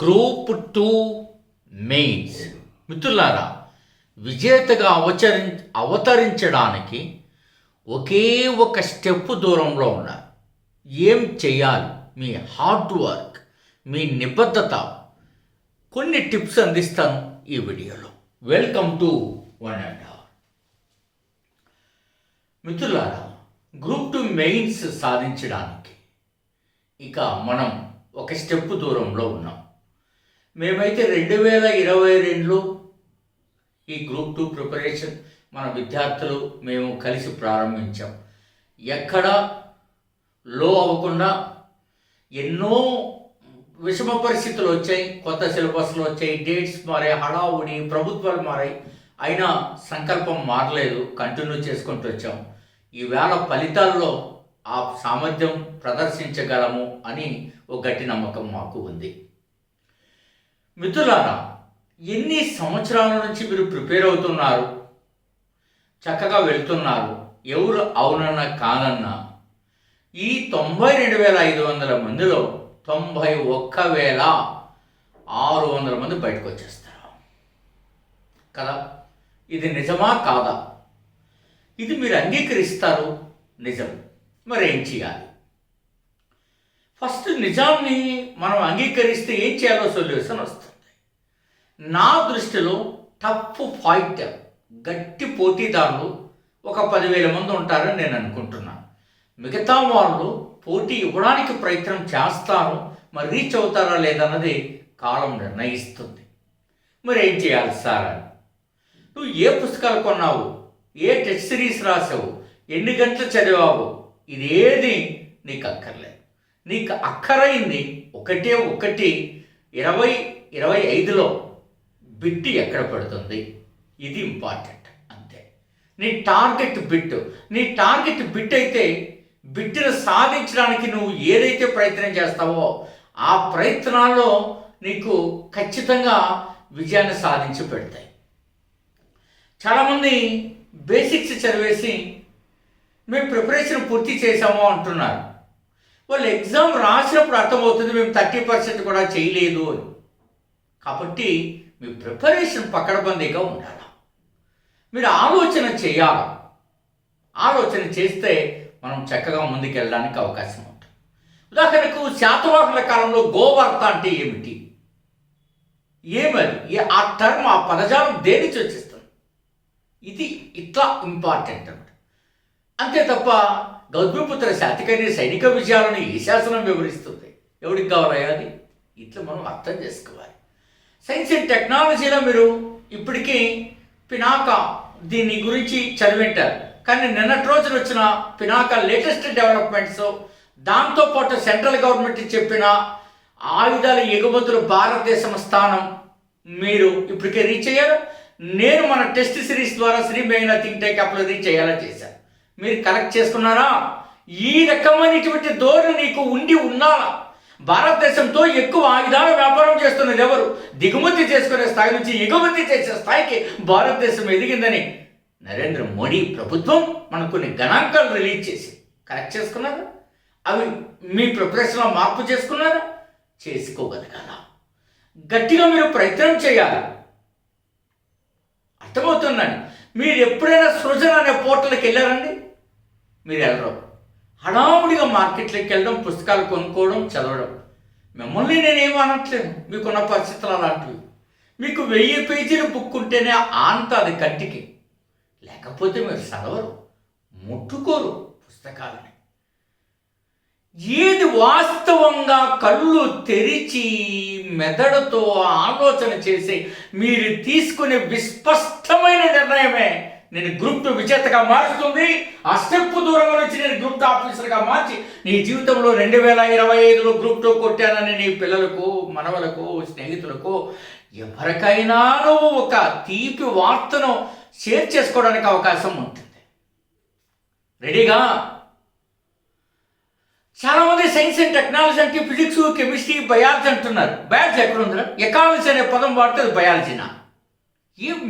Group 2 mains. మిత్రులారా, విజేతగా అవతరించడానికి ఒకే ఒక స్టెప్ దూరంలో ఉన్నారు. ఏం చేయాలి? మీ హార్డ్ వర్క్, మీ నిబద్ధత. కొన్ని టిప్స్ అందిస్తాను ఈ వీడియోలో. Welcome to 1 hour. మిత్రులారా, గ్రూప్ 2 మెయిన్స్ సాధించడానికి ఇక మనం ఒక స్టెప్ దూరంలో ఉన్నాం. మేమైతే 2022లో ఈ గ్రూప్ 2 ప్రిపరేషన్ మన విద్యార్థులు మేము కలిసి ప్రారంభించాం. ఎక్కడ లో అవ్వకుండా ఎన్నో విషమ పరిస్థితులు వచ్చాయి, కొత్త సిలబస్లు వచ్చాయి, డేట్స్ మారాయి, హడావుడి, ప్రభుత్వాలు మారాయి. అయినా సంకల్పం మారలేదు, కంటిన్యూ చేసుకుంటూ వచ్చాం. ఈవేళ ఫలితాల్లో ఆ సామర్థ్యం ప్రదర్శించగలము అని ఒక గట్టి నమ్మకం మాకు ఉంది. మిత్రులారా, ఎన్ని సంవత్సరాల నుంచి మీరు ప్రిపేర్ అవుతున్నారు, చక్కగా వెళ్తున్నారు. ఎవరు అవునన్నా కానన్నా ఈ 92,500 మందిలో 91,600 మంది బయటకు వచ్చేస్తారు కదా. ఇది నిజమా కాదా? ఇది మీరు అంగీకరిస్తారు, నిజం. మరి ఏం చేయాలి? ఫస్ట్ నిజాన్ని మనం అంగీకరిస్తే ఏం చేయాలో సొల్యూషన్ వస్తుంది. నా దృష్టిలో టఫ్ ఫైట్, గట్టి పోటీదారులు ఒక 10,000 మంది ఉంటారని నేను అనుకుంటున్నాను. మిగతా వాళ్ళు పోటీ ఇవ్వడానికి ప్రయత్నం చేస్తారు, మరి రీచ్ అవుతారా లేదన్నది కాలం నిర్ణయిస్తుంది. మరి ఏం చేయాలి సార్ అని? నువ్వు ఏ పుస్తకాలు కొన్నావు, ఏ టెస్ట్ సిరీస్ రాసావు, ఎన్ని గంటలు చదివావు, ఇదేది నీకు అక్కర్లేదు. నీకు అక్కరైంది ఒకటి 2025లో బిట్టి ఎక్కడ పడుతుంది, ఇది ఇంపార్టెంట్. అంతే. నీ టార్గెట్ బిట్ అయితే బిట్టిని సాధించడానికి నువ్వు ఏదైతే ప్రయత్నం చేస్తావో ఆ ప్రయత్నాల్లో నీకు ఖచ్చితంగా విజయాన్ని సాధించి పెడతాయి. చాలామంది బేసిక్స్ చదివేసి మేము ప్రిపరేషన్ పూర్తి చేసాము అంటున్నారు. వాళ్ళు ఎగ్జామ్ రాసినప్పుడు అర్థమవుతుంది మేము 30% కూడా చేయలేదు అని. కాబట్టి మీ ప్రిపరేషన్ పకడ్బందీగా ఉండాలి. మీరు ఆలోచన చేయాలి. ఆలోచన చేస్తే మనం చక్కగా ముందుకు వెళ్ళడానికి అవకాశం ఉంటుంది. ఉదాహరణకు శాతవాహనుల కాలంలో గోవర్త అంటే ఏమిటి, ఏమది, ఆ టర్మ్, ఆ పదజాలం దేని నుంచి వచ్చేస్తుంది, ఇది ఇట్లా ఇంపార్టెంట్ అన్నమాట. అంతే తప్ప గౌతమిపుత్ర శాతకర్ణి సైనిక విజయాలను ఈ శాసనం వివరిస్తుంది. ఎవరికి కావాలయ్యా అది? ఇట్లా మనం అర్థం చేసుకోవాలి. సైన్స్ అండ్ టెక్నాలజీలో మీరు ఇప్పటికీ పినాకా దీని గురించి చదివింటారు. కానీ నిన్నటి రోజున వచ్చిన పినాకా లేటెస్ట్ డెవలప్మెంట్స్, దాంతోపాటు సెంట్రల్ గవర్నమెంట్ చెప్పిన ఆయుధాల ఎగుమతులు భారతదేశం స్థానం మీరు ఇప్పటికే రీచ్ అయ్యారు. నేను మన టెస్ట్ సిరీస్ ద్వారా శ్రీ మేఘనా థింక్ టేక్ అప్లో రీచ్ అయ్యేలా చేశాను. మీరు కలెక్ట్ చేసుకున్నారా? ఈ రకమైనటువంటి ధోరణి నీకు ఉండాలా. భారతదేశంతో ఎక్కువ ఆయుధాల వ్యాపారం చేస్తున్నది ఎవరు? దిగుమతి చేసుకునే స్థాయి నుంచి ఎగుమతి చేసే స్థాయికి భారతదేశం ఎదిగిందని నరేంద్ర మోడీ ప్రభుత్వం మనకు కొన్ని గణాంకాలు రిలీజ్ చేసి కరెక్ట్ చేసుకున్నారా? అవి మీ ప్రిపరేషన్లో మార్పు చేసుకున్నారా? చేసుకోగలగాల. గట్టిగా మీరు ప్రయత్నం చేయాలి. అర్థమవుతుందండి. మీరు ఎప్పుడైనా సృజన అనే పోర్టల్కి వెళ్ళారండి? మీరు వెళ్ళరు. హడావుడిగా మార్కెట్లోకి వెళ్ళడం, పుస్తకాలు కొనుక్కోవడం, చదవడం. మిమ్మల్ని నేనేం అనట్లేదు, మీకున్న పరిస్థితులు అలాంటివి. మీకు 1000 పేజీలు బుక్ ఉంటేనే అంత అది కంటికి, లేకపోతే మీరు చదవరు, ముట్టుకోరు పుస్తకాలని. ఏది వాస్తవంగా కళ్ళు తెరిచి మెదడుతో ఆలోచన చేసి మీరు తీసుకునే విస్పష్టమైన నిర్ణయమే నేను గ్రూప్ 2 విజేతగా మారుస్తుంది. ఆ స్టెప్ దూరం నుంచి నేను గ్రూప్ 2 ఆఫీసర్గా మార్చి నీ జీవితంలో 2025లో గ్రూప్ 2 కొట్టానని నీ పిల్లలకు, మనవలకు, స్నేహితులకు ఎవరికైనా నువ్వు ఒక తీపి వార్తను షేర్ చేసుకోవడానికి అవకాశం ఉంటుంది. రెడీగా? చాలామంది సైన్స్ అండ్ టెక్నాలజీ అంటే ఫిజిక్స్, కెమిస్ట్రీ, బయాలజీ అంటున్నారు. బయాలజీ ఎక్కడ ఉందిరా? ఎకాలజీ అనే పదం వాడితే అది బయాలజీనా?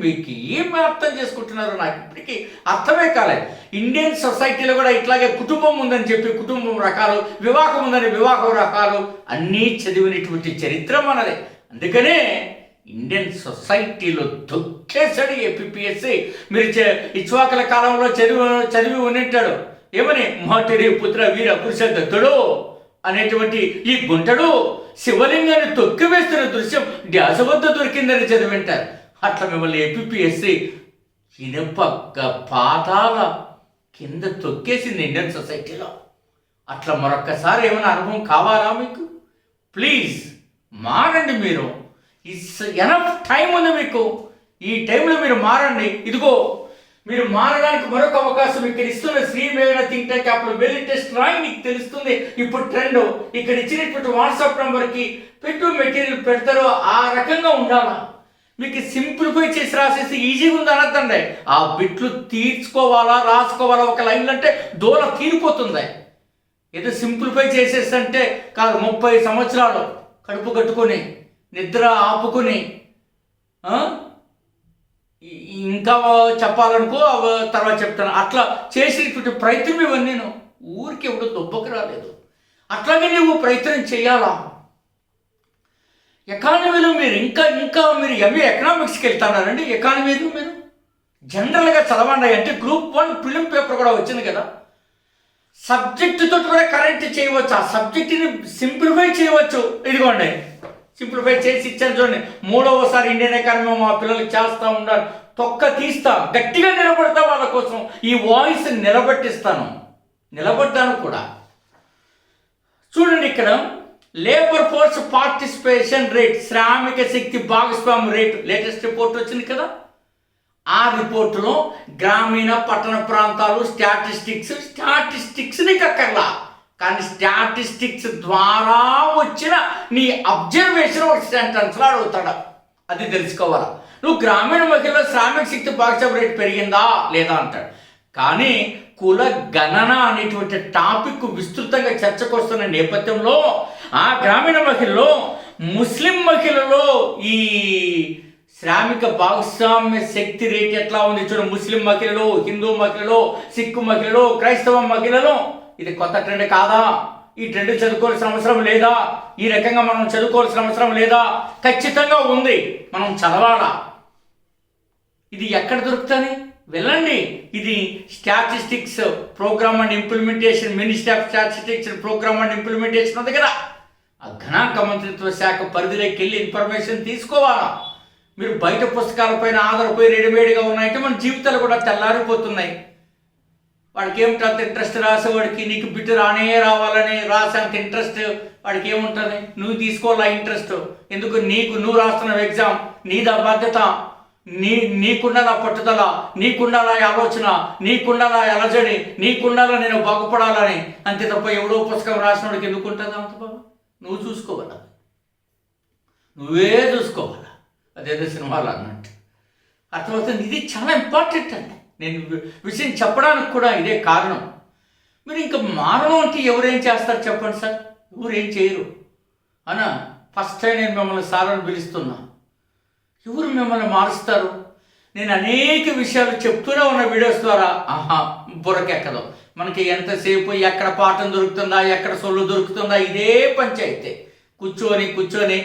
మీకు ఏం అర్థం చేసుకుంటున్నారో నాకు ఇప్పటికీ అర్థమే కాలేదు. ఇండియన్ సొసైటీలో కూడా ఇట్లాగే కుటుంబం ఉందని చెప్పి కుటుంబం రకాలు, వివాహం ఉందని వివాహం రకాలు అన్నీ చదివినటువంటి చరిత్ర మనది. అందుకనే ఇండియన్ సొసైటీలో దొక్కేశాడు ఏపీఎస్సి. మీరు ఇక్ష్వాకుల కాలంలో చదివి ఉన్నట్టాడు ఏమని, మాటరి పుత్ర వీర పురుష దత్తుడు అనేటువంటి ఈ గుంటడు శివలింగాన్ని తొక్కివేస్తున్న దృశ్యం డ్యాస వద్ద దొరికిందని చదివింటారు. అట్లా మిమ్మల్ని ఏపీఎస్సి ఇనప పాతాల కింద తొక్కేసింది ఇండియన్ సొసైటీలో. అట్లా మరొక్కసారి ఏమైనా అనుభవం కావాలా మీకు? ప్లీజ్ మారండి. మీరు ఎనఫ్ టైం ఉంది మీకు. ఈ టైంలో మీరు మారండి. ఇదిగో మీరు మారడానికి మరొక అవకాశం ఇక్కడ ఇస్తున్న శ్రీవేణ థింక్ ట్యాంక్ యాప్లో వెళ్ళి టెస్ట్ రాయి, మీకు తెలుస్తుంది ఇప్పుడు ట్రెండ్. ఇక్కడ ఇచ్చినటువంటి వాట్సాప్ నెంబర్కి పెట్టు మెటీరియల్ పెడతారో ఆ రకంగా ఉండాలా. మీకు సింప్లిఫై చేసి రాసేసి ఈజీగా ఉంది అనద్దండి. ఆ బిట్లు తీర్చుకోవాలా, రాసుకోవాలా. ఒక లైన్లు అంటే దూల తీరిపోతుంది. ఏదో సింప్లిఫై చేసేస్తే కాదు, 30 సంవత్సరాలు కడుపు కట్టుకొని నిద్ర ఆపుకుని ఇంకా చెప్పాలనుకో తర్వాత చెప్తాను. అట్లా చేసేటువంటి ప్రయత్నం ఇవన్నీ నేను ఊరికి ఎప్పుడు దుబ్బకు రాలేదు. అట్లాగే నువ్వు ప్రయత్నం చేయాలా. ఎకానమీలో మీరు ఇంకా మీరు ఎంఏ ఎకనామిక్స్కి వెళ్తున్నారండి. ఎకానమీలో మీరు జనరల్గా చదవండి. అంటే గ్రూప్ 1 ప్రిలిమ్ పేపర్ కూడా వచ్చింది కదా. సబ్జెక్టుతో కూడా కరెక్ట్ చేయవచ్చు. ఆ సబ్జెక్టుని సింప్లిఫై చేయవచ్చు. ఇదిగోండి సింప్లిఫై చేసి ఇచ్చాను చూడండి. 3వసారి ఇండియన్ ఎకానమీ మా పిల్లలకి చేస్తూ ఉన్నారు. తొక్క తీస్తా, గట్టిగా నిలబడతా వాళ్ళ కోసం. ఈ వాయిస్ నిలబడ్డాను కూడా. చూడండి ఇక్కడ లేబర్ ఫోర్స్ పార్టిసిపేషన్ రేట్, శ్రామిక శక్తి భాగస్వామ్య రేటు లేటెస్ట్ రిపోర్ట్ వచ్చింది కదా. ఆ రిపోర్టులో గ్రామీణ పట్టణ ప్రాంతాలు స్టాటిస్టిక్స్ నీకు అక్కర్లా, కానీ స్టాటిస్టిక్స్ ద్వారా వచ్చిన నీ అబ్జర్వేషన్ ఒక సెంటెన్స్లో అడుగుతాడు. అది తెలుసుకోవాలా. నువ్వు గ్రామీణ మహిళలో శ్రామిక శక్తి భాగస్వామ్య రేటు పెరిగిందా లేదా అంటాడు. కానీ కుల గణన అనేటువంటి టాపిక్ విస్తృతంగా చర్చకు వస్తున్న నేపథ్యంలో ఆ గ్రామీణ మహిళలో ముస్లిం మహిళలో ఈ శ్రామిక భాగస్వామ్య శక్తి రేట్ ఎట్లా ఉంది చూడ. ముస్లిం మహిళలు, హిందూ మహిళలు, సిక్కు మహిళలు, క్రైస్తవ మహిళలు. ఇది కొత్త ట్రెండ్ కాదా? ఈ ట్రెండ్ చదువుకోవాల్సిన అవసరం లేదా? ఈ రకంగా మనం చదువుకోవాల్సిన అవసరం లేదా? ఖచ్చితంగా ఉంది. మనం చదవాలా. ఇది ఎక్కడ దొరుకుతుంది? వెళ్ళండి. ఇది statistics programme and implementation, Ministry of Statistics programme and Implementation ఉంది కదా. ఆ గణాంక మంత్రిత్వ శాఖ పరిధిలోకి వెళ్ళి ఇన్ఫర్మేషన్ తీసుకోవాలా. మీరు బయట పుస్తకాలపైన ఆధారపోయి రెడీమేడ్గా ఉన్నాయంటే మన జీవితాలు కూడా తెల్లారిపోతున్నాయి. వాడికి ఏమిటి అంత ఇంట్రెస్ట్ రాసేవాడికి, నీకు బిట్టు రావాలని రాసేంత ఇంట్రెస్ట్ వాడికి ఏముంటుంది? నువ్వు తీసుకోవాలా ఇంట్రెస్ట్. ఎందుకు? నువ్వు రాస్తున్న ఎగ్జామ్ నీదా బాధ్యత. నీకుండాల పట్టుదల, నీకుండాల ఆలోచన, నీకుండాల అలజడి, నీకుండాల నేను బాగుపడాలని. అంతే తప్ప ఎవడో పుస్తకం రాసినోడికి ఎందుకు ఉంటుంది అంత బాబు? నువ్వు చూసుకోవాలా, నువ్వే చూసుకోవాలా. అదేదో సినిమాలు అన్నట్టు అర్థమవుతుంది. ఇది చాలా ఇంపార్టెంట్ అండి. నేను విషయం చెప్పడానికి కూడా ఇదే కారణం. మీరు ఇంకా మారడం అంటే ఎవరేం చేస్తారు చెప్పండి సార్? ఎవరేం చేయరు అన్న. ఫస్ట్ టైం నేను మిమ్మల్ని సార్ అని పిలుస్తున్నా. ఎవరు మిమ్మల్ని మారుస్తారు? నేను అనేక విషయాలు చెప్తూనే ఉన్న వీడియోస్ ద్వారా బుర్రకెక్కదు. మనకి ఎంతసేపు ఎక్కడ పాఠం దొరుకుతుందా, ఎక్కడ సొల్లు దొరుకుతుందా, ఇదే పంచాయితే. కూర్చొని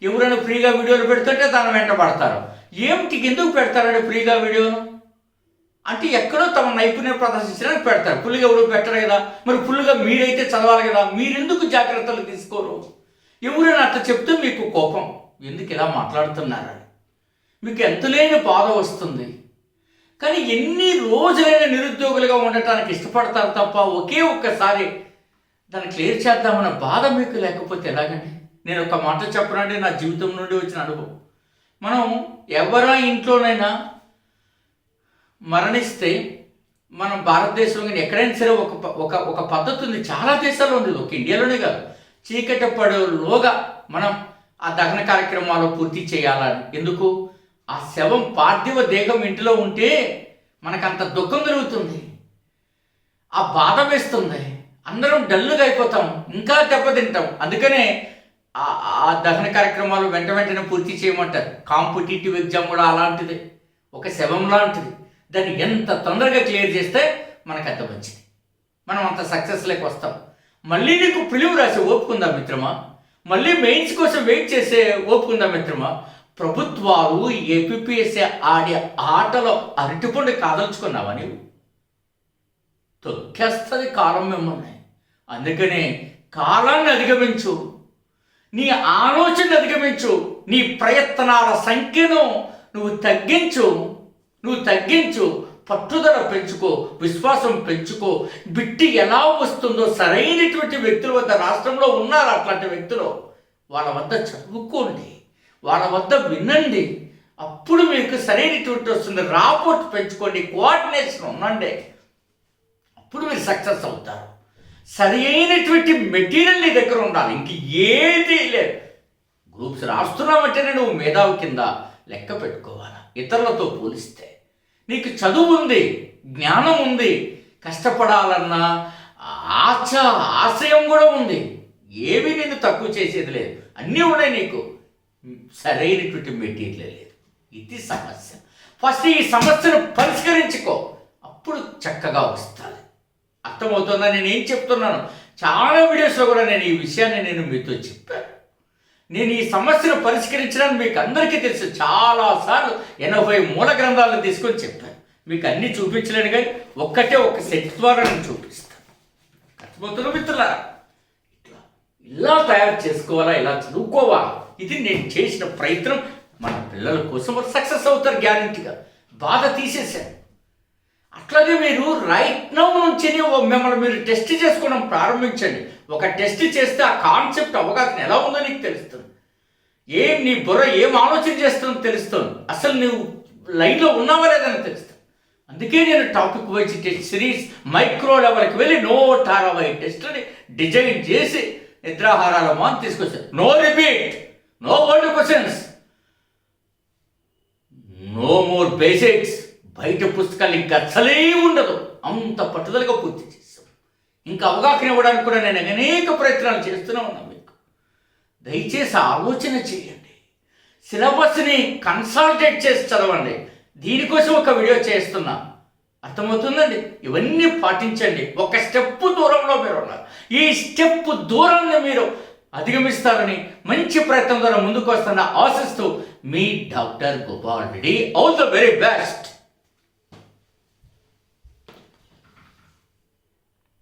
ఎవరైనా ఫ్రీగా వీడియోలు పెడుతుంటే దాని వెంట పడతారు. ఏమిటి ఎందుకు పెడతారండి ఫ్రీగా వీడియోను? అంటే ఎక్కడో తమ నైపుణ్యం ప్రదర్శించడానికి పెడతారు. ఫుల్గా ఎవరు పెట్టరు కదా. మరి ఫుల్గా మీరైతే చదవాలి కదా. మీరెందుకు జాగ్రత్తలు తీసుకోరు? ఎవరైనా అట్లా చెప్తే మీకు కోపం, ఎందుకు ఇలా మాట్లాడుతున్నారని మీకు ఎంత లేని బాధ వస్తుంది. కానీ ఎన్ని రోజులైనా నిరుద్యోగులుగా ఉండటానికి ఇష్టపడతారు తప్ప ఒకే ఒక్కసారి దాన్ని క్లియర్ చేద్దామన్న బాధ మీకు లేకపోతే ఎలాగండి? నేను ఒక మాట చెప్పనండి, నా జీవితం నుండి వచ్చిన అనుభవం. మనం ఎవరా ఇంట్లోనైనా మరణిస్తే మనం భారతదేశంలో ఎక్కడైనా సరే ఒక పద్ధతి ఉంది. చాలా దేశాల్లో ఉంది, ఒక ఇండియాలోనే కాదు. చీకటి పడేలోగా మనం ఆ దహన కార్యక్రమాలు పూర్తి చేయాలని. ఎందుకు? ఆ శవం పార్థివ దేహం ఇంటిలో ఉంటే మనకంత దుఃఖం కలుగుతుంది, ఆ బాధ వేస్తుంది, అందరం డల్లుగా అయిపోతాం, ఇంకా దెబ్బతింటాం. అందుకనే ఆ దహన కార్యక్రమాలు వెంటనే పూర్తి చేయమంటారు. కాంపిటేటివ్ ఎగ్జామ్ కూడా అలాంటిది, ఒక శవం లాంటిది. దాన్ని ఎంత తొందరగా క్లియర్ చేస్తే మనకు అంత మంచిది, మనం అంత సక్సెస్ లేక వస్తాం. మళ్ళీ నీకు ప్రిలిమ్ రాసి ఓపుకుందాం మిత్రమా, మళ్ళీ మెయిన్స్ కోసం వెయిట్ చేసే ఓపుకుందాం మిత్రమా. ప్రభుత్వాలు ఏపీఎస్సీ ఆడే ఆటలో అరటిపండు కాదలుచుకున్నావా నీవు? తొక్కేస్తుంది కాలం మిమ్మల్ని. అందుకనే కాలాన్ని అధిగమించు, నీ ఆలోచన అధిగమించు, నీ ప్రయత్నాల సంఖ్యను నువ్వు తగ్గించు, పట్టుదల పెంచుకో, విశ్వాసం పెంచుకో. బిట్టి ఎలా వస్తుందో సరైనటువంటి వ్యక్తుల వద్ద రాష్ట్రంలో ఉన్నారు. అట్లాంటి వ్యక్తులు వాళ్ళ వద్ద చదువుకోండి, వాళ్ళ వద్ద వినండి, అప్పుడు మీకు సరైనటువంటి వస్తుంది. రాపోర్ట్ పెంచుకోండి, కోఆర్డినేషన్ ఉండండి, అప్పుడు మీరు సక్సెస్ అవుతారు. సరి అయినటువంటి మెటీరియల్ నీ దగ్గర ఉండాలి, ఇంక ఏదీ లేదు. గ్రూప్స్ రాస్తున్నామంటేనే నువ్వు మేధావి కింద లెక్క పెట్టుకోవాలా. ఇతరులతో పోలిస్తే నీకు చదువు ఉంది, జ్ఞానం ఉంది, కష్టపడాలన్న ఆశయం కూడా ఉంది. ఏమీ నిన్ను తక్కువ చేసేది లేదు, అన్నీ ఉన్నాయి. నీకు సరైనటువంటి మెటీరియల్ లేదు, ఇది సమస్య. ఫస్ట్ ఈ సమస్యను పరిష్కరించుకో, అప్పుడు చక్కగా వస్తుంది. అర్థమవుతుందా నేను ఏం చెప్తున్నాను? చాలా వీడియోస్లో కూడా నేను ఈ విషయాన్ని మీతో చెప్పాను. నేను ఈ సమస్యను పరిష్కరించడానికి మీకు అందరికీ తెలుసు. చాలాసార్లు 80 మూల గ్రంథాలను తీసుకొని చెప్పాను. మీకు అన్నీ చూపించలేను, కానీ ఒక సెట్ ద్వారా నేను చూపిస్తాను. అర్థమవుతున్న మిత్రులారా, ఇలా తయారు చేసుకోవాలా, ఇలా చదువుకోవాలా, ఇది నేను చేసిన ప్రయత్నం. మన పిల్లల కోసం సక్సెస్ అవుతారు గ్యారంటీగా. బాధ తీసేశాను. అట్లాగే మీరు రైట్ నౌ నుంచి మిమ్మల్ని మీరు టెస్ట్ చేసుకోవడం ప్రారంభించండి. ఒక టెస్ట్ చేస్తే ఆ కాన్సెప్ట్ అవగాహన ఎలా ఉందో నీకు తెలుస్తుంది. నీ బుర్ర ఏం ఆలోచన చేస్తుందో తెలుస్తుంది. అసలు నువ్వు లైన్లో ఉన్నావా లేదని తెలుస్తుంది. అందుకే నేను topic wise test series micro లెవెల్కి వెళ్ళి 160 టెస్టులని డిజైన్ చేసి నిద్రాహారాల మాన్ తీసుకొచ్చాను. No repeat, no old questions, no more basics. బయట పుస్తకాలు ఇంకా అసలే ఉండదు, అంత పట్టుదలగా పూర్తి చేస్తాం. ఇంకా అవగాహన ఇవ్వడానికి కూడా నేను అనేక ప్రయత్నాలు చేస్తూనే ఉన్నాను. మీకు దయచేసి ఆలోచన చేయండి, సిలబస్ని కన్సల్టేట్ చేసి చదవండి. దీనికోసం ఒక వీడియో చేస్తున్నా, అర్థమవుతుందండి? ఇవన్నీ పాటించండి. ఒక స్టెప్ దూరంలో మీరు ఉన్నారు. ఈ స్టెప్ దూరాన్ని మీరు అధిగమిస్తారని మంచి ప్రయత్నం ద్వారా ముందుకు వస్తున్న ఆశిస్తూ మీ doctor Gopal Reddy. All the very best.